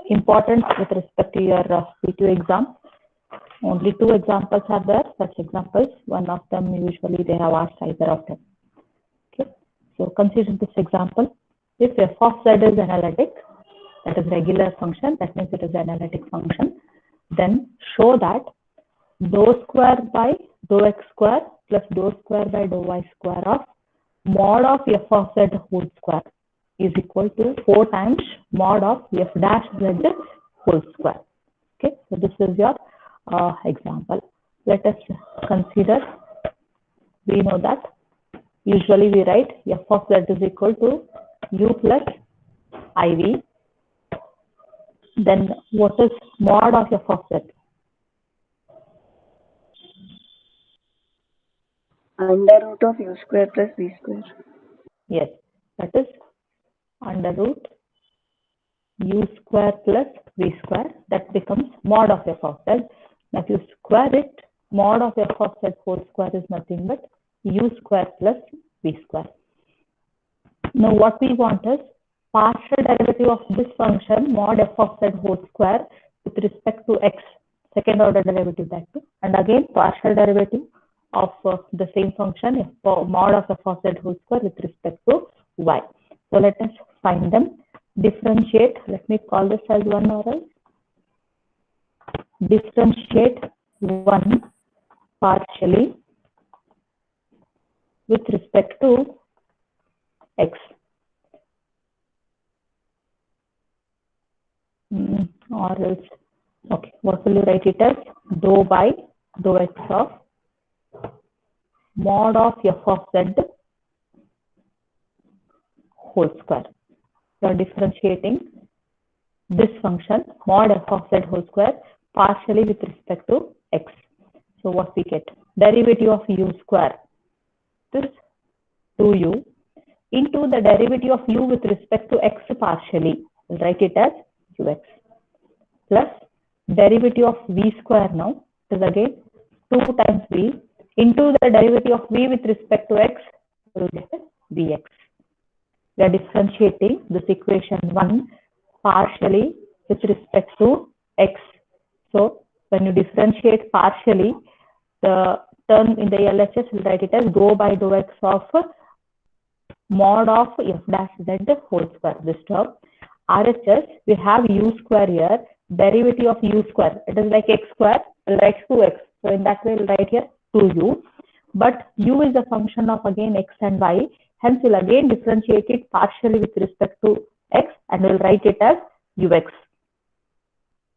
important with respect to your PTO exam. Only 2 examples are there, such examples. One of them usually they have asked either of them. Okay, so consider this example. If f of z is analytic, that is regular function, that means it is an analytic function, then show that dou square by dou x square plus dou square by dou y square of mod of f of z whole square is equal to 4 times mod of f dash z whole square. Okay, so this is your example. Let us consider, we know that usually we write f of z is equal to u plus iv. Then what is mod of f of z? Under root of u square plus v square. Yes, that is under root u square plus v square. That becomes mod of f of z. Now if you square it, mod of f of z whole square is nothing but u square plus v square. Now what we want is partial derivative of this function mod f of z whole square with respect to x, second order derivative that too, and again partial derivative of the same function mod of f of z whole square with respect to y. So let us find them. Differentiate, let me call this as 1 or else. Differentiate 1 partially with respect to x. Or else, okay, what will you write it as? Dou by dou x of mod of f of z whole square. You are differentiating this function mod f of z whole square partially with respect to x. So what we get? Derivative of u square, this 2u into the derivative of u with respect to x partially. We'll write it as ux plus derivative of v square now. It is again 2 times v into the derivative of v with respect to x. We'll get vx. We are differentiating this equation 1 partially with respect to x. So when you differentiate partially, the term in the LHS will write it as dou by dou x of mod of f dash z whole square. This term. RHS, we have u square here, derivative of u square. It is like x square, we'll write 2x. So in that way, we'll write here 2u. But u is a function of again x and y. Hence, we'll again differentiate it partially with respect to x and we'll write it as ux.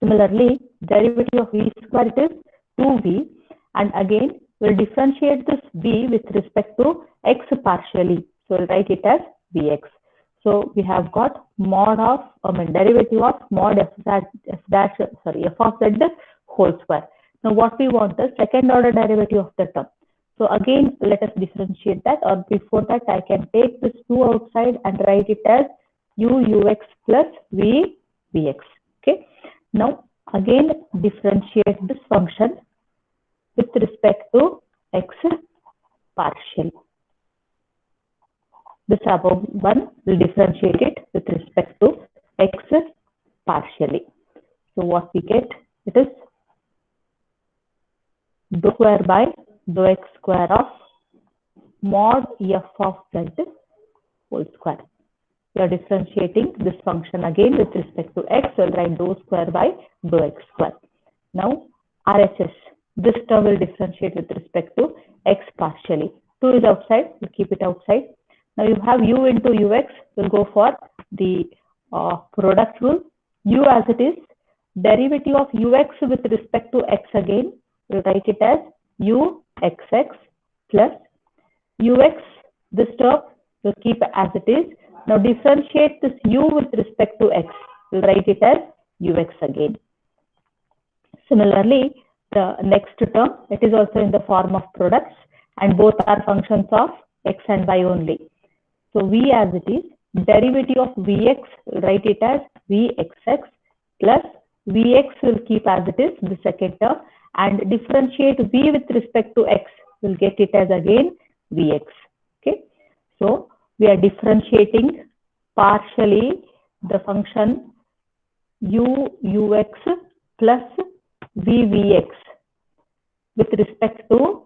Similarly, derivative of v square it is 2v, and again we'll differentiate this v with respect to x partially. So we'll write it as vx. So we have got mod of derivative of mod f of z whole square. Now what we want is second order derivative of the term. So again, let us differentiate that, or before that I can take this 2 outside and write it as ux plus vx. Okay. Now again differentiate this function with respect to x partially. This above one will differentiate it with respect to x partially. So what we get, it is dou square by dou x square of mod f of z whole square. We are differentiating this function again with respect to x. We'll write dou square by dou x square. Now RHS, this term will differentiate with respect to x partially. 2 is outside, we'll keep it outside. Now you have u into ux, we'll go for the product rule. U as it is, derivative of ux with respect to x again, we'll write it as uxx plus ux, this term we'll keep as it is. Now differentiate this u with respect to x, we'll write it as ux again. Similarly, the next term, it is also in the form of products and both are functions of x and y only. So v as it is, derivative of vx, we'll write it as vxx plus vx will keep as it is, the second term, and differentiate v with respect to x, we'll get it as again vx. Okay. So we are differentiating partially the function ux plus vvx with respect to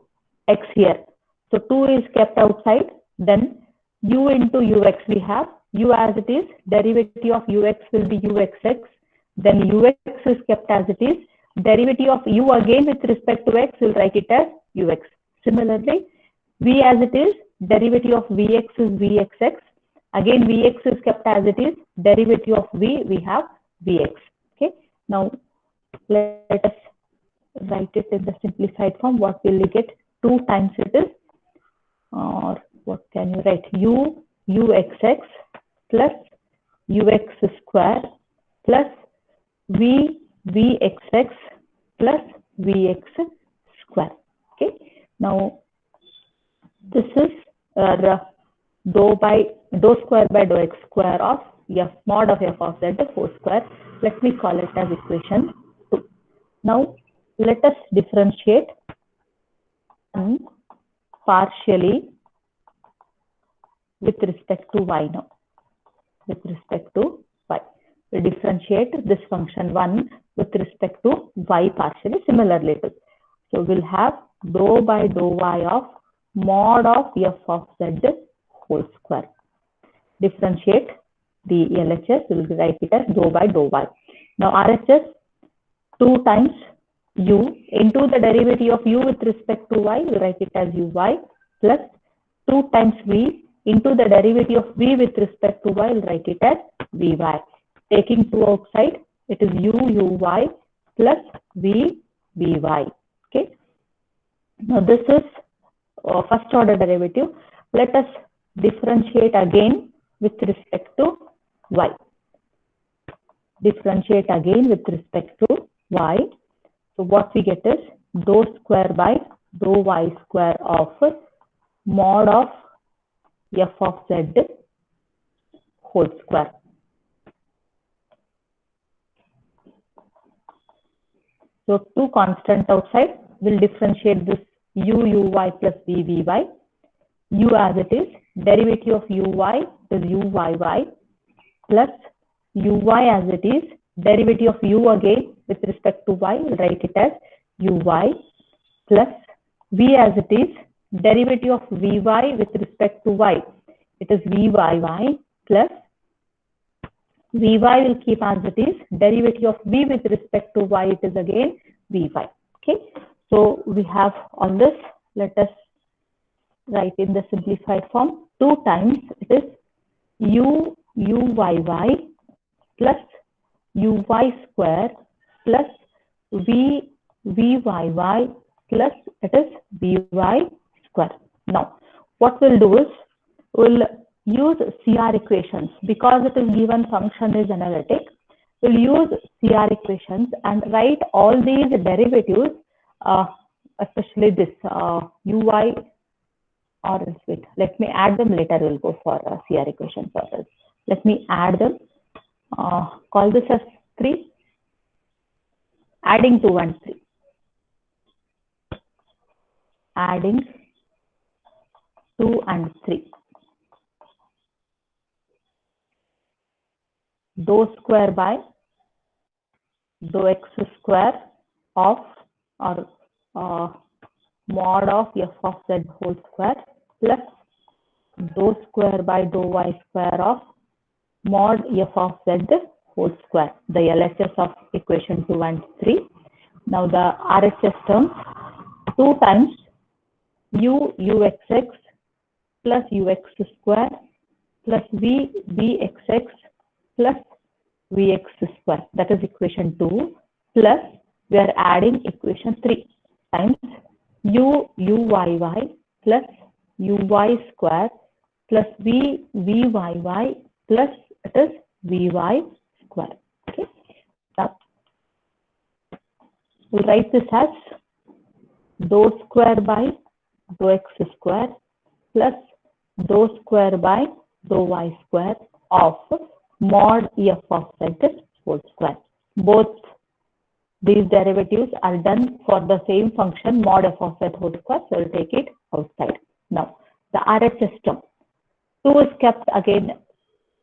x here. So 2 is kept outside, then u into ux we have u as it is, derivative of ux will be uxx, then ux is kept as it is, derivative of u again with respect to x, we'll write it as ux. Similarly, v as it is, derivative of vx is vxx, again vx is kept as it is, derivative of v we have vx. Okay, now let us write it in the simplified form. What will we get? 2 times it is, or what can you write? uxx plus ux square plus vxx plus vx square. Okay, now this is dou square by dou x square of f mod of f of z whole square. Let me call it as equation 2. Now let us differentiate partially with respect to y now. With respect to y, we differentiate this function 1 with respect to y partially similarly to. So we'll have dou by dou y of mod of f of z whole square. Differentiate the LHS, we'll write it as dou by dou y. Now RHS, 2 times u into the derivative of u with respect to y, we write it as uy plus 2 times v into the derivative of v with respect to y, we'll write it as vy. Taking 2 outside, it is uy plus vy. Okay. Now this is first order derivative. Let us differentiate again with respect to y. Differentiate again with respect to y. So what we get is dou square by dou y square of mod of f of z whole square. So 2 constant outside, will differentiate this uy plus vvy. U as it is, derivative of uy is uyy plus uy as it is, derivative of u again with respect to y, we'll write it as uy plus v as it is, derivative of vy with respect to y, it is vyy plus vy will keep as it is, derivative of v with respect to y, it is again vy. Okay, so we have all this. Let us write in the simplified form. 2 times it is uyy plus uy square plus vyy plus it is vy square. Now what we'll do is we'll use CR equations because it is given function is analytic. We'll use CR equations and write all these derivatives, especially this uy, or else wait, let me add them later. We'll go for CR equation first. Let me add them. Call this as 3. Adding 2 and 3. Adding 2 and 3. Dou square by dou x square of or mod of f of z whole square plus dou square by dou y square of mod f of z whole square, the LHS of equation 2 and 3. Now the RHS term, 2 times uxx plus ux square plus vxx plus vx square, that is equation 2, plus we are adding equation 3 times uyy plus uy square plus vyy plus it is vy square. Okay, now we'll write this as dou square by dou x square plus dou square by dou y square of mod f of z whole square. Both these derivatives are done for the same function mod f of z whole square, so we'll take it outside. Now the RHS term, 2 is kept again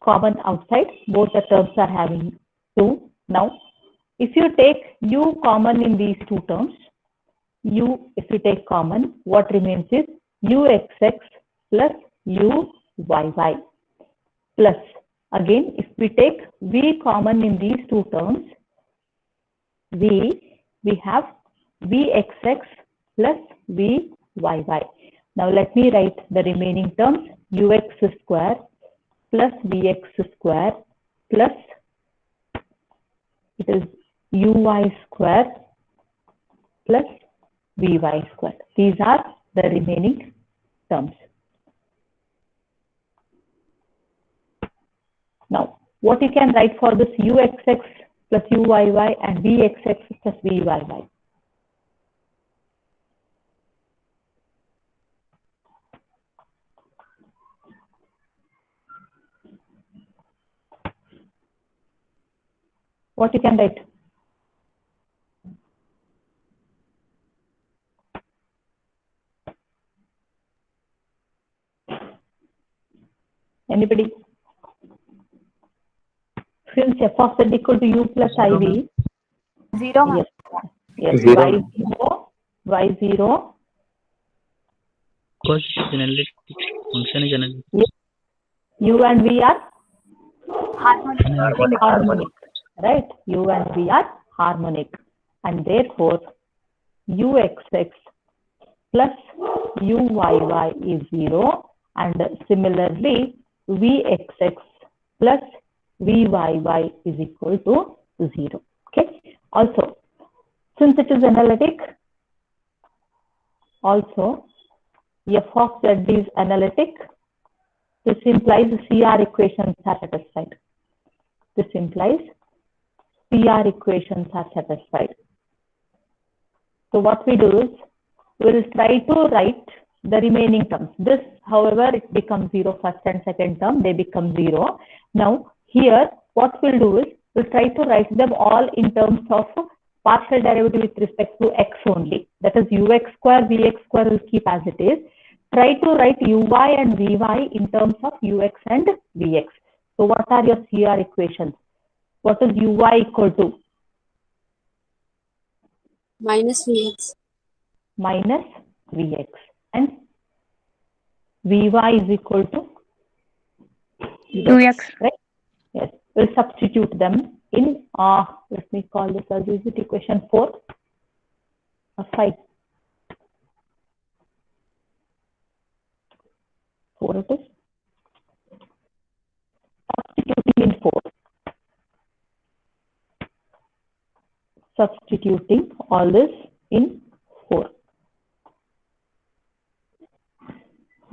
common outside, both the terms are having 2. Now, if you take u common in these two terms, if you take common, what remains is uxx plus uyy plus, again, if we take v common in these two terms, we have vxx plus vyy. Now let me write the remaining terms, ux square plus vx square plus it is uy square plus vy square. These are the remaining terms. Now, what you can write for this uxx plus uyy and vxx plus vyy? What you can write? Anybody? Since f of z equal to u plus iv. 0. Yes. Yes. Zero. y0. Because analytic function is analytic. Yes. U and v are Harmonic. harmonic, right? U and v are harmonic, and therefore uxx plus uyy is 0, and similarly vxx plus vyy is equal to 0. Okay. Also, since it is analytic, also f of z is analytic. This implies CR equations are satisfied. This implies CR equations are satisfied. So what we do is, we will try to write the remaining terms. This, however, it becomes 0 first and second term, they become 0. Now, here, what we'll do is, we'll try to write them all in terms of partial derivative with respect to x only. That is, ux square, vx square will keep as it is. Try to write uy and vy in terms of ux and vx. So what are your CR equations? What is uy equal to? Minus vx. Minus vx. And vy is equal to? 2x. Right? Yes. We'll substitute them in, let me call this as, is it equation 4 or 5? 4 it is. Substituting in 4. Substituting all this in 4.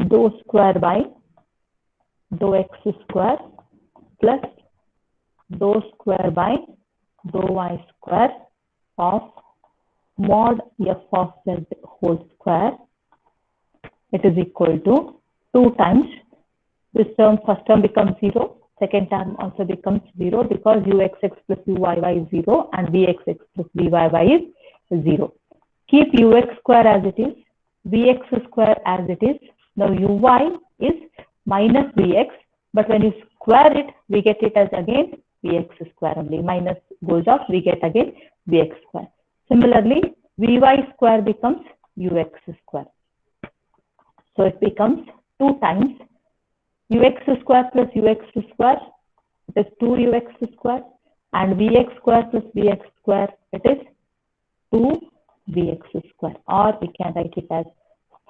Dou square by dou x square plus dou square by dou y square of mod f of z whole square. It is equal to 2 times this term, first term becomes 0, second term also becomes 0 because uxx plus uyy is 0 and vxx plus vyy is 0. Keep ux square as it is, vx square as it is. Now uy is minus vx, but when you square it, we get it as again vx square only. Minus goes off, we get again vx square. Similarly, vy square becomes ux square. So it becomes 2 times ux square plus ux square, it is 2ux square, and vx square plus vx square, it is 2vx square, or we can write it as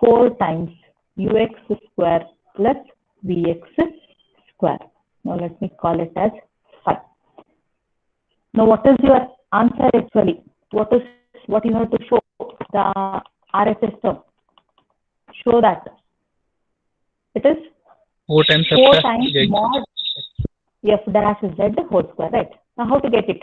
4 times ux square plus vx square. Now let me call it as 5. Now what is your answer actually? What you have to show? The RHS term. Show that. It is 4 times 4 f times z. mod f dash z whole square, right? Now how to get it?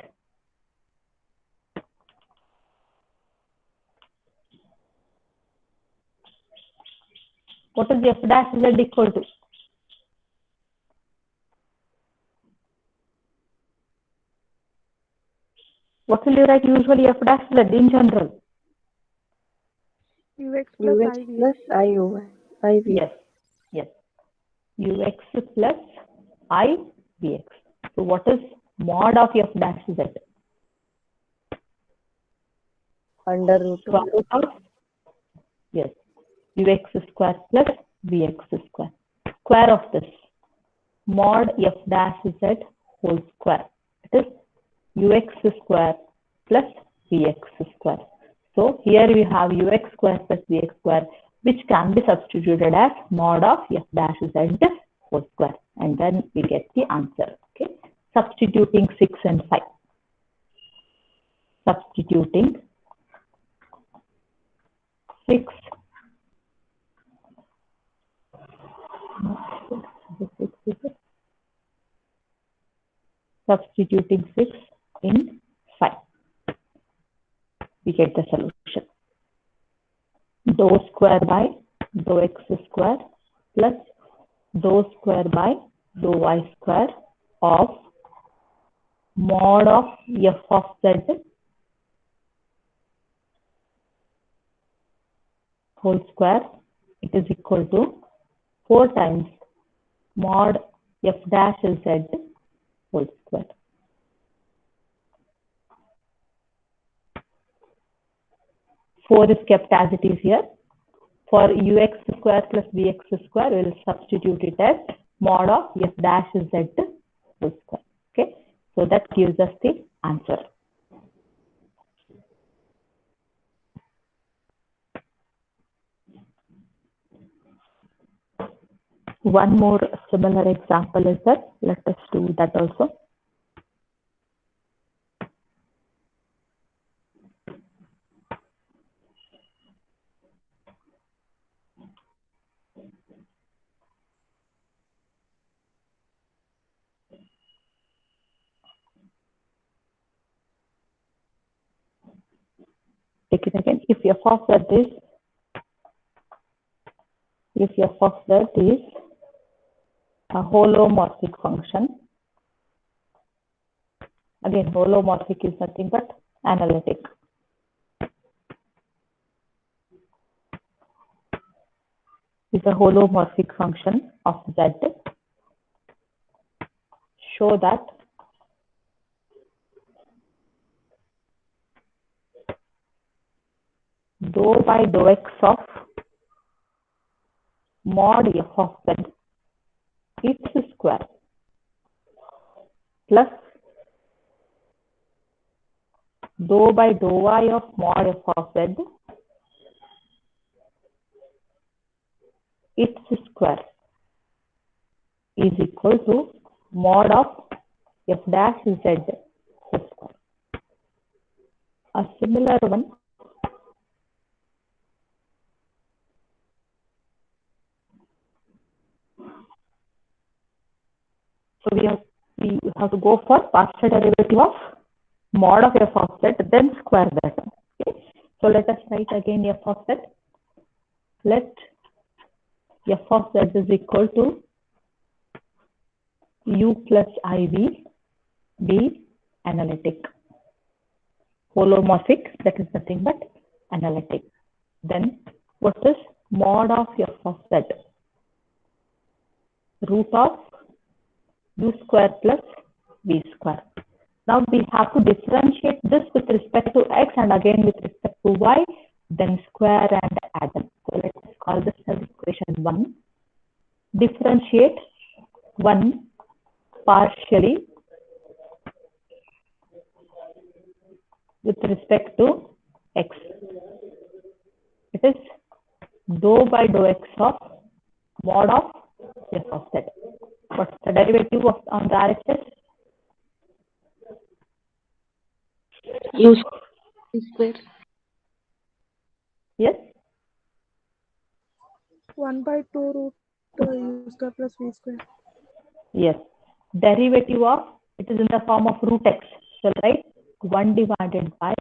What is f dash z equal to? What will you write usually f dash z in general? Ux ux plus iuy. Yes, yes. ux plus I vx. So what is mod of f dash z? Under root Square root of, yes, ux square plus vx square. Square of this mod f dash z whole square. It is ux square plus vx square. So here we have ux square plus vx square, which can be substituted as mod of f dash z whole square, and then we get the answer. Okay, substituting 6 and 5. Substituting 6. Substituting 6 in 5. We get the solution. Dou square by dou x square plus dou square by dou y square of mod of f of z whole square. It is equal to 4 times mod f dash z whole square. Four is kept as it is here. For ux square plus vx square, we will substitute it as mod of f dash z whole square. Okay, so that gives us the answer. One more similar example is that. Let us do that also. Take it again. If f of z is a holomorphic function. Again, holomorphic is nothing but analytic. Is a holomorphic function of z. Show that dou by dou x of mod f of z its square plus dou by dou y of mod f of z its square is equal to mod of f dash z whole square. A similar one. So we have to go for partial derivative of mod of f of z, then square that. Okay. So let us write again f of z. Let f of z is equal to u plus iv be analytic. Holomorphic, that is nothing but analytic. Then what is mod of f of z? Root of u square plus v square. Now we have to differentiate this with respect to x and again with respect to y, then square and add them. So let us call this as equation 1. Differentiate 1 partially with respect to x. It is dou by dou x of mod of f of z. What's the derivative of on the RHS? u square. Yes. 1 by 2 root u square plus v square. Yes. Derivative of, it is in the form of root x. So write 1 divided by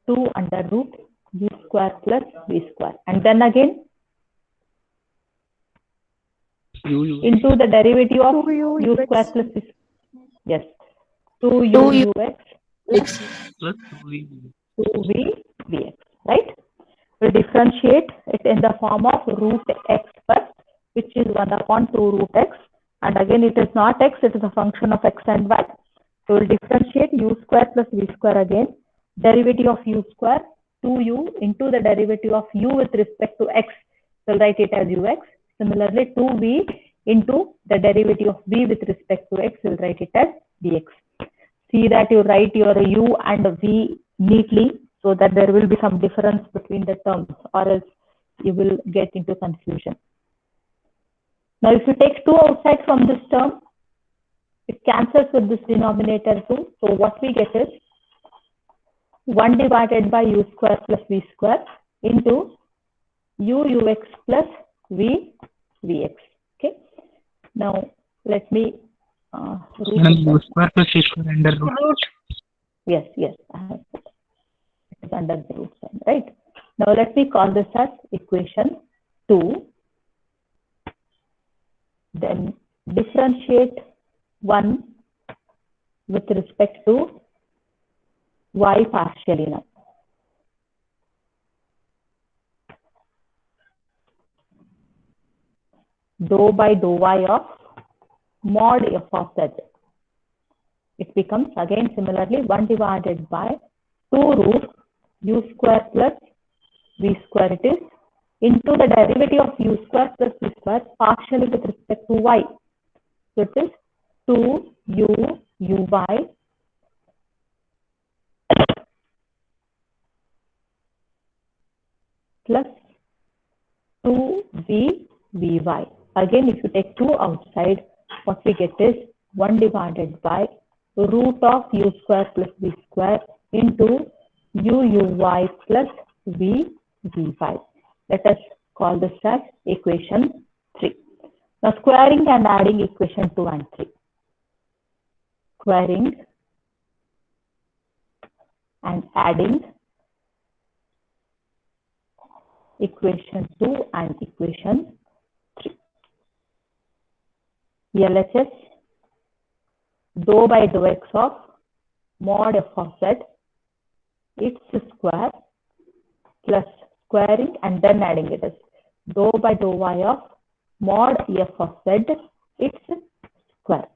2 under root u square plus v square. And then again into the derivative of u square plus v square. Yes. 2u ux plus 2v vx. Right? We differentiate it in the form of root x first, which is 1 upon 2 root x. And again, it is not x, it is a function of x and y. So we'll differentiate u square plus v square again. Derivative of u square 2u into the derivative of u with respect to x. So write it as ux. Similarly, 2v into the derivative of v with respect to x, we'll write it as dx. See that you write your u and v neatly so that there will be some difference between the terms, or else you will get into confusion. Now, if you take 2 outside from this term, it cancels with this denominator too. So what we get is 1 divided by u square plus v square into ux plus vx. Okay. Now let me u square plus v square under root. Yes, I have put it is under the root sign, right? Now let me call this as equation 2. Then differentiate 1 with respect to y partially now. Dou by dou y of mod f of z. It becomes again similarly 1 divided by 2 root u square plus v square it is into the derivative of u square plus v square partially with respect to y. So it is 2u uy plus 2v vy. Again, if you take 2 outside, what we get is 1 divided by root of u square plus v square into uy plus v vy. Let us call this as equation 3. Now squaring and adding equation 2 and 3. Squaring and adding equation 2 and equation 3. LHS dou by dou x of mod f of z, its square plus squaring and then adding it is dou by dou y of mod f of z, its square.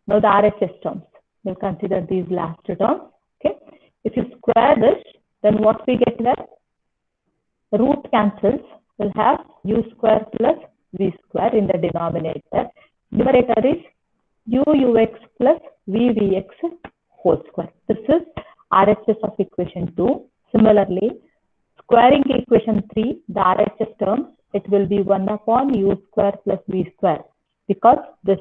Now the RHS terms, we'll consider these last terms. Okay, if you square this, then what we get there? Root cancels, we'll have u square plus v square in the denominator. Numerator is ux plus vvx whole square. This is RHS of equation 2. Similarly, squaring equation 3, the RHS term, it will be 1 upon u square plus v square. Because this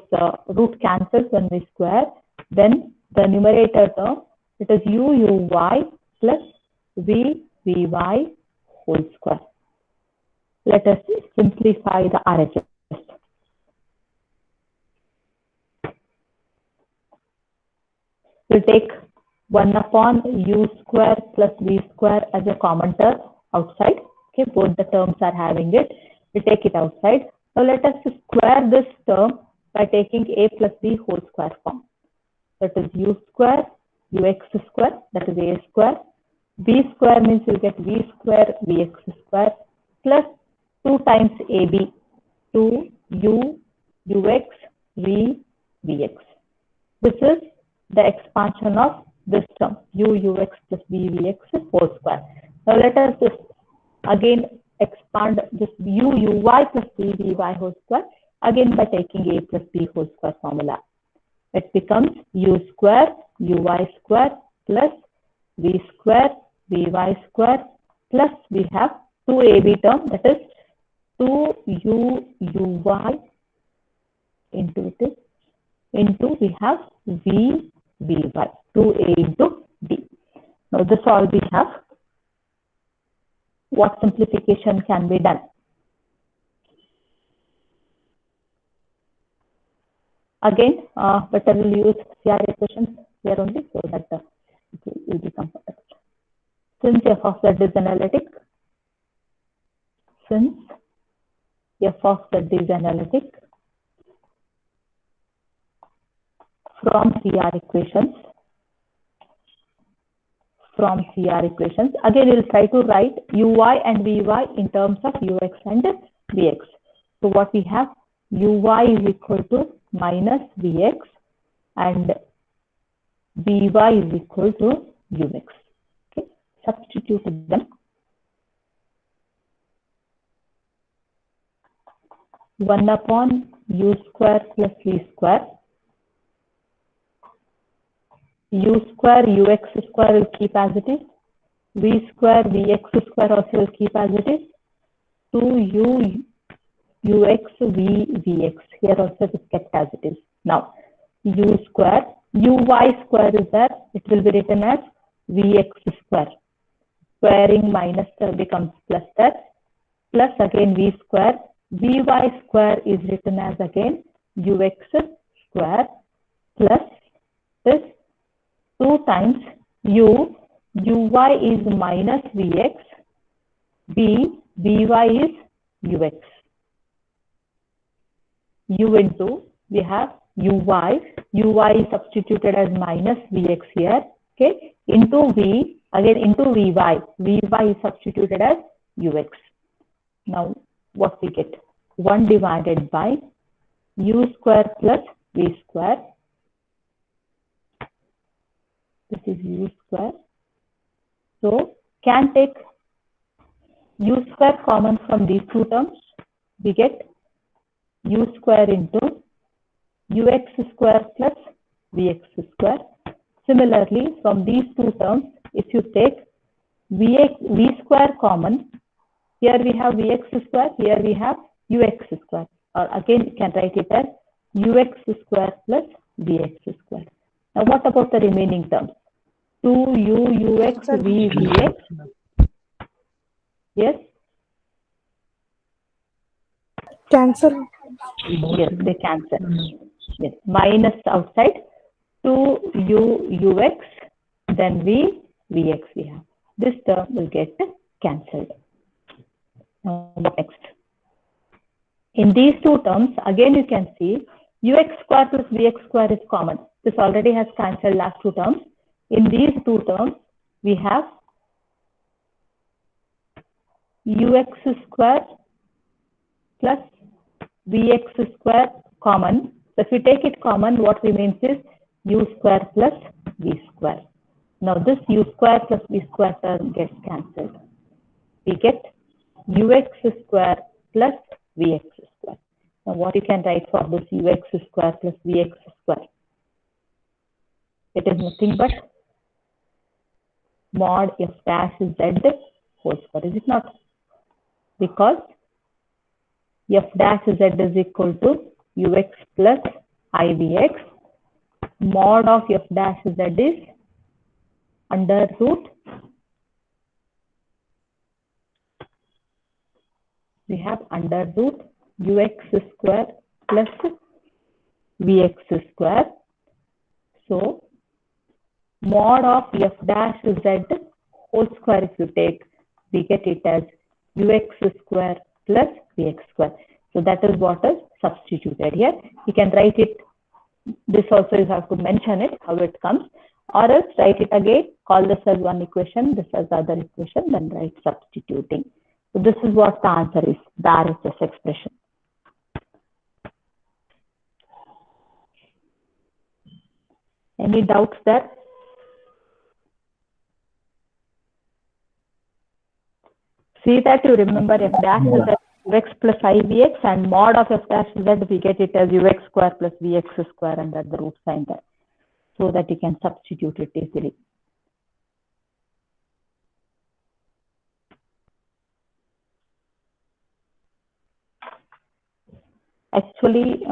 root cancels when we square, then the numerator term, it is uuy plus vvy whole square. Let us simplify the RHS. We'll take 1 upon u square plus v square as a common term outside. Okay, both the terms are having it. We take it outside. Now let us square this term by taking a plus b whole square form. That is u square, ux square, that is a square. B square means you get v square, vx square plus 2 times ab, 2u, ux, v, vx. This is the expansion of this term, ux plus vvx whole square. Now let us just again expand this uuy plus vvy whole square again by taking a plus b whole square formula. It becomes u square, uy square plus v square, vy square plus we have 2ab term, that is 2u uy into this into we have v vy, 2a into d. Now this all we have. What simplification can be done? Again, better will use CR equations here only so that it will be comfortable. Since f of z is analytic, from CR equations, again we'll try to write uy and vy in terms of ux and vx. So what we have, uy is equal to minus vx and vy is equal to ux. Okay, substitute them. 1 upon u square plus v square. U square ux square will keep as it is. V square vx square also will keep as it is. 2u ux v vx here also is kept as it is. Now u square uy square is there. It will be written as vx square. Squaring minus becomes plus that. Plus again v square. Vy square is written as again ux square plus this 2 times uy is minus vx, vy is ux. U into, we have uy is substituted as minus vx here, okay, into v, again into vy is substituted as ux. Now what we get? 1 divided by u square plus v square. This is u square. So can take u square common from these two terms. We get u square into ux square plus vx square. Similarly, from these two terms, if you take v square common, here we have vx square, here we have ux square. Or again, you can write it as ux square plus vx square. Now, what about the remaining terms? 2u ux v vx. Yes? Cancel. Yes, they cancel. Yes, minus outside 2u ux, then v vx we have. This term will get cancelled. Now, next. In these two terms, again you can see ux square plus vx square is common. This already has cancelled last two terms. In these two terms, we have ux square plus vx square common. So if we take it common, what remains is u square plus v square. Now this u square plus v square term gets cancelled. We get ux square plus vx square. Now what you can write for this ux square plus vx square? It is nothing but mod f dash z whole square, is it not? Because f dash z is equal to ux plus ivx. Mod of f dash z is under root. We have under root ux square plus vx square. So mod of f dash z whole square, if you take, we get it as ux square plus vx square. So that is what is substituted here. You can write it, this also you have to mention it, how it comes, or else write it again, call this as one equation, this as the other equation, then write substituting. So this is what the answer is, the RHS expression. Any doubts there? See that you remember f dash z ux plus ivx, and mod of f dash z, we get it as ux square plus vx square under the root sign there, so that you can substitute it easily. Actually,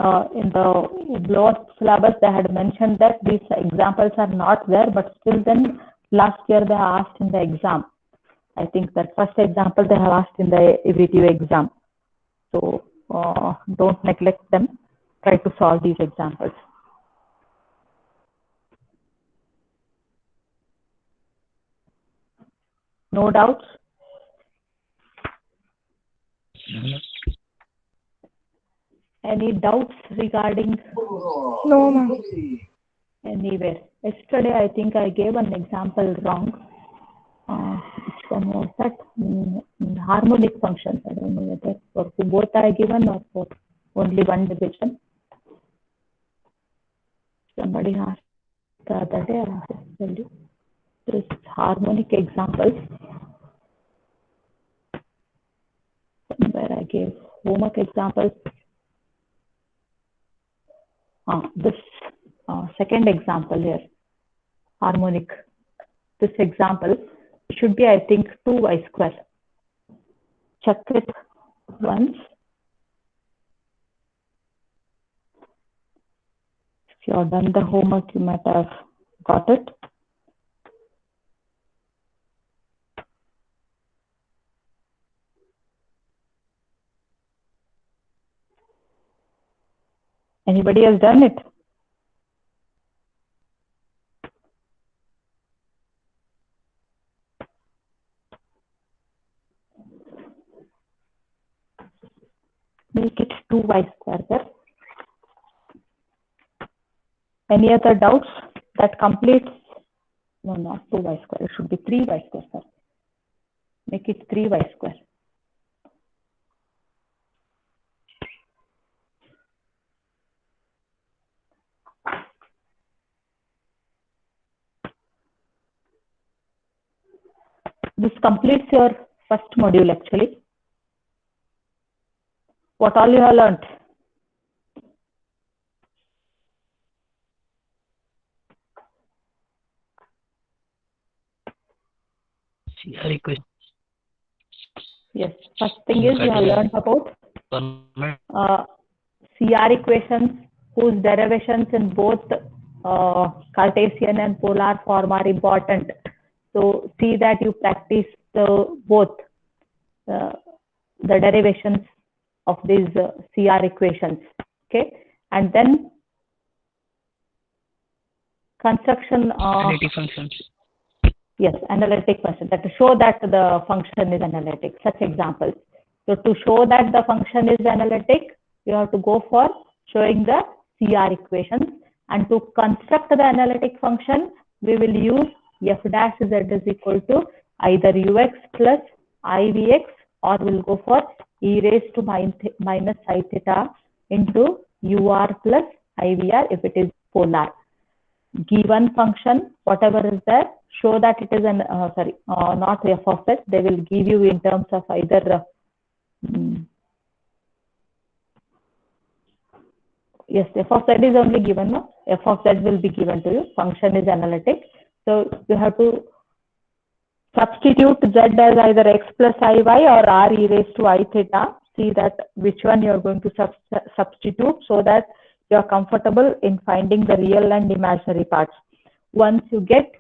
in the blowout syllabus, they had mentioned that these examples are not there, but still then last year they asked in the exam. I think that first example they have asked in the EVTU exam. So don't neglect them. Try to solve these examples. No doubts? Any doubts regarding? No, ma'am. Anywhere. Yesterday, I think I gave an example wrong. Which one was that? Harmonic functions. I don't know whether for both I given or for only one division. Somebody asked the other day. I have to tell you. This harmonic examples. Somewhere I gave homework examples. this second example here, harmonic. This example should be, I think, 2y square. Check it once. If you have done the homework, you might have got it. Anybody has done it? Make it 2y square there. Any other doubts? That completes, no, not 2y square, it should be 3y square, sir. Make it 3y square. This completes your first module actually. What all you have learnt? CR equation. Yes, first thing is you have learnt about CR equations whose derivations in both Cartesian and polar form are important. So see that you practice both the derivations of these CR equations. Okay, and then construction of Analytic functions. yes, analytic function, that to show that the function is analytic, such examples. So to show that the function is analytic, you have to go for showing the CR equations, and to construct the analytic function, we will use f dash z is equal to either ux plus ivx, or we'll go for e raised to minus I theta into ur plus ivr if it is polar. Given function, whatever is there, show that it is an, not f of z, they will give you in terms of either, yes, f of z is only given, no? F of z will be given to you, function is analytic. So you have to substitute z as either x plus iy or r e raised to I theta. See that which one you are going to substitute so that you are comfortable in finding the real and imaginary parts. Once you get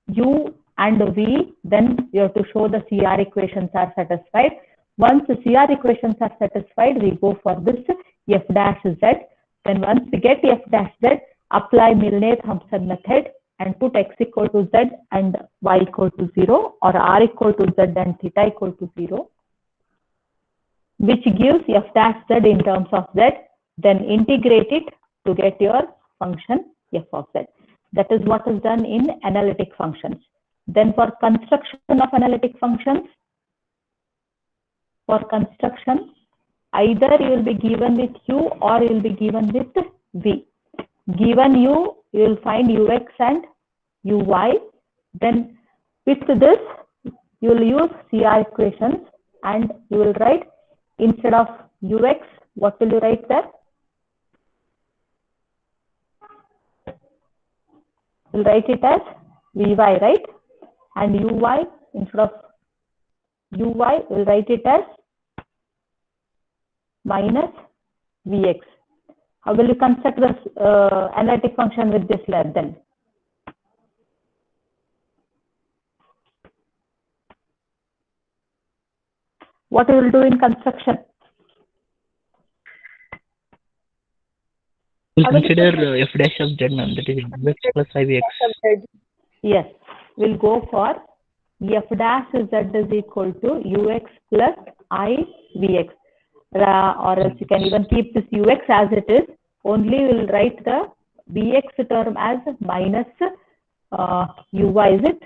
u and v, then you have to show the CR equations are satisfied. Once the CR equations are satisfied, we go for this f dash z. Then once we get f dash z, apply Milne-Thomson method and put x equal to z and y equal to 0, or r equal to z and theta equal to 0, which gives f dash z in terms of z. Then integrate it to get your function f of z. That is what is done in analytic functions. Then for construction of analytic functions, for construction, either you will be given with u or you will be given with v. Given u, you will find ux and uy. Then with this, you will use CR equations and you will write, instead of ux, what will you write there? You will write it as vy, right? And uy, instead of uy, you will write it as minus vx. How will you construct this analytic function with this lab then? What you will do in construction? We'll consider f dash of z, ma'am, that is ux plus ivx. Yes, we'll go for f dash z is equal to ux plus ivx. Or else you can even keep this ux as it is, only we'll write the vx term as minus uy, is it?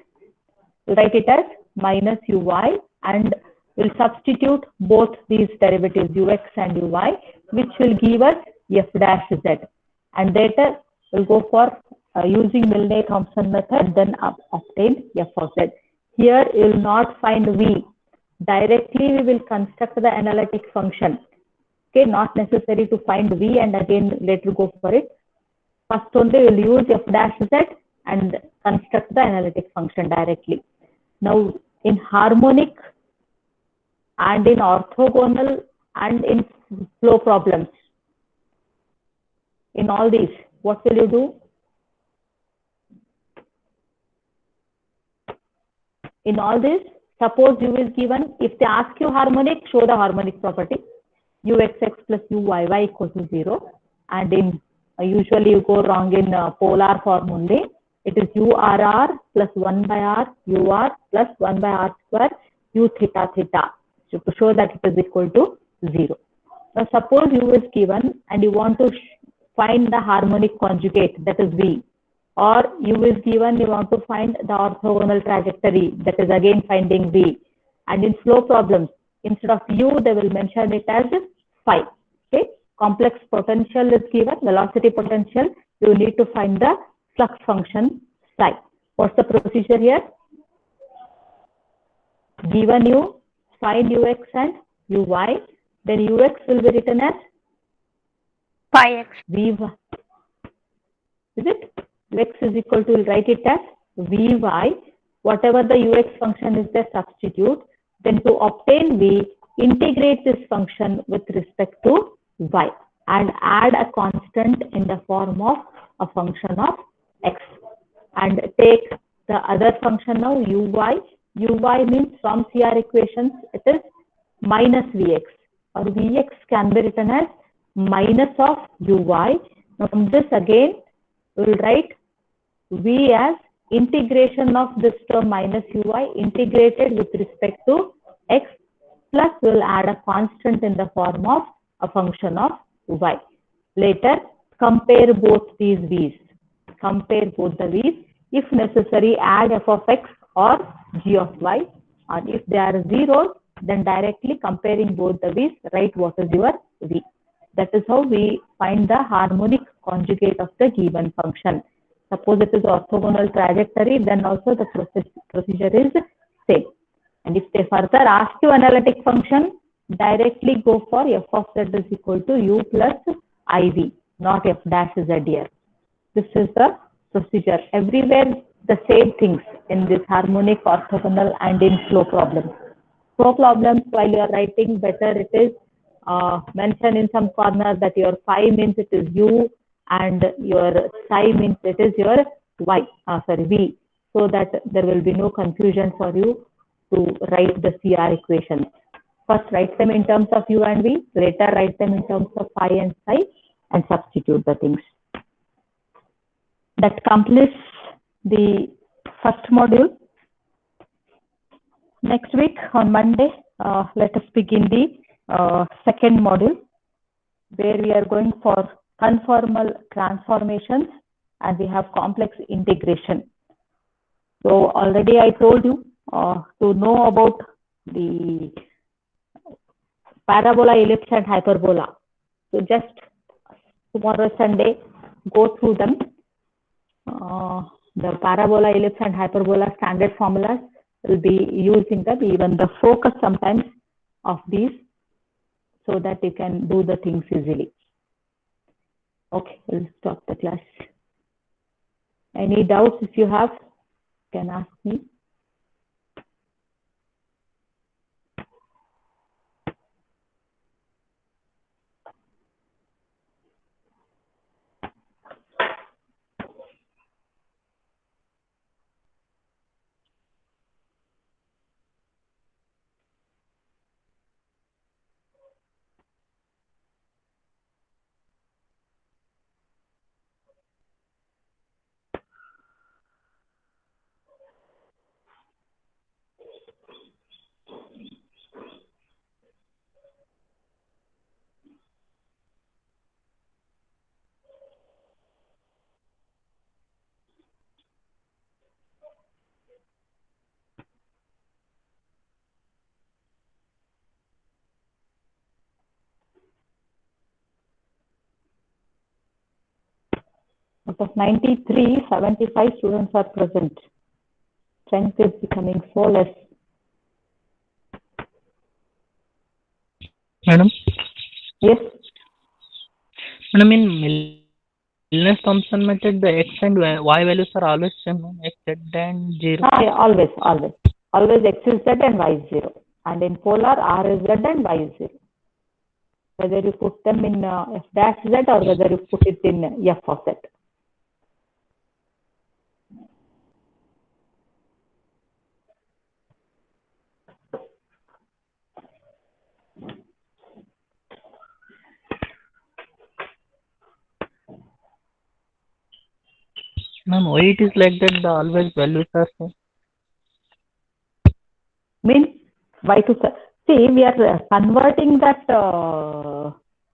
We'll write it as minus uy, and we'll substitute both these derivatives ux and uy, which will give us f dash z. And later we'll go for using Milne-Thomson method, then obtain f of z. Here you will not find v. Directly we will construct the analytic function. Okay, not necessary to find v and again later go for it. First only we'll use f dash z and construct the analytic function directly. Now in harmonic and in orthogonal and in flow problems, in all these, what will you do? In all this, suppose u is given, if they ask you harmonic, show the harmonic property. Uxx plus uyy equals to 0. And in usually you go wrong in polar form only. It is urr plus 1 by r, ur plus 1 by r square, u theta theta. So to show that it is equal to 0. Now suppose u is given and you want to find the harmonic conjugate, that is v. Or u is given, you want to find the orthogonal trajectory, that is again finding v. And in flow problems, instead of u, they will mention it as phi. Okay, complex potential is given, velocity potential. You need to find the flux function psi. What's the procedure here? Given u, find ux and uy. Then ux will be written as Phi x. v. Is it? X is equal to, we'll write it as vy. Whatever the ux function is there, substitute. Then to obtain v, integrate this function with respect to y and add a constant in the form of a function of x. And take the other function now, uy. Uy means from CR equations, it is minus vx, or vx can be written as minus of uy. Now from this again, we will write v as integration of this term minus uy integrated with respect to x, plus we will add a constant in the form of a function of y. Later, compare both these v's. Compare both the v's. If necessary, add f of x or g of y. And if they are zeros, then directly comparing both the v's, write what is your v. That is how we find the harmonic conjugate of the given function. Suppose it is orthogonal trajectory, then also the procedure is same. And if they further ask you analytic function, directly go for f of z is equal to u plus iv, not f dash z here. This is the procedure. Everywhere the same things in this harmonic, orthogonal and in flow problems. Flow problems, while you are writing, better it is mention in some corner that your phi means it is u and your psi means it is your v, so that there will be no confusion for you to write the CR equations. First write them in terms of u and v, later write them in terms of phi and psi and substitute the things. That completes the first module. Next week on Monday, let us begin the second module, where we are going for conformal transformations and we have complex integration. So already I told you to know about the parabola, ellipse and hyperbola. So just tomorrow Sunday, go through them. The parabola, ellipse and hyperbola standard formulas, will be using them, even the focus sometimes of these, so that you can do the things easily. Okay, we'll stop the class. Any doubts if you have, you can ask me. Out of 93, 75 students are present. Strength is becoming so less. Madam? Yes? Madam, in Milnes-Thompson method, the x and y values are always same, no? X, z and 0. Yeah, always. Always x is z and y is 0. And in polar, r is z and y is 0. Whether you put them in f dash z or whether you put it in f of z. Ma'am, why it is like that? The always values are same. Means y to see, we are converting that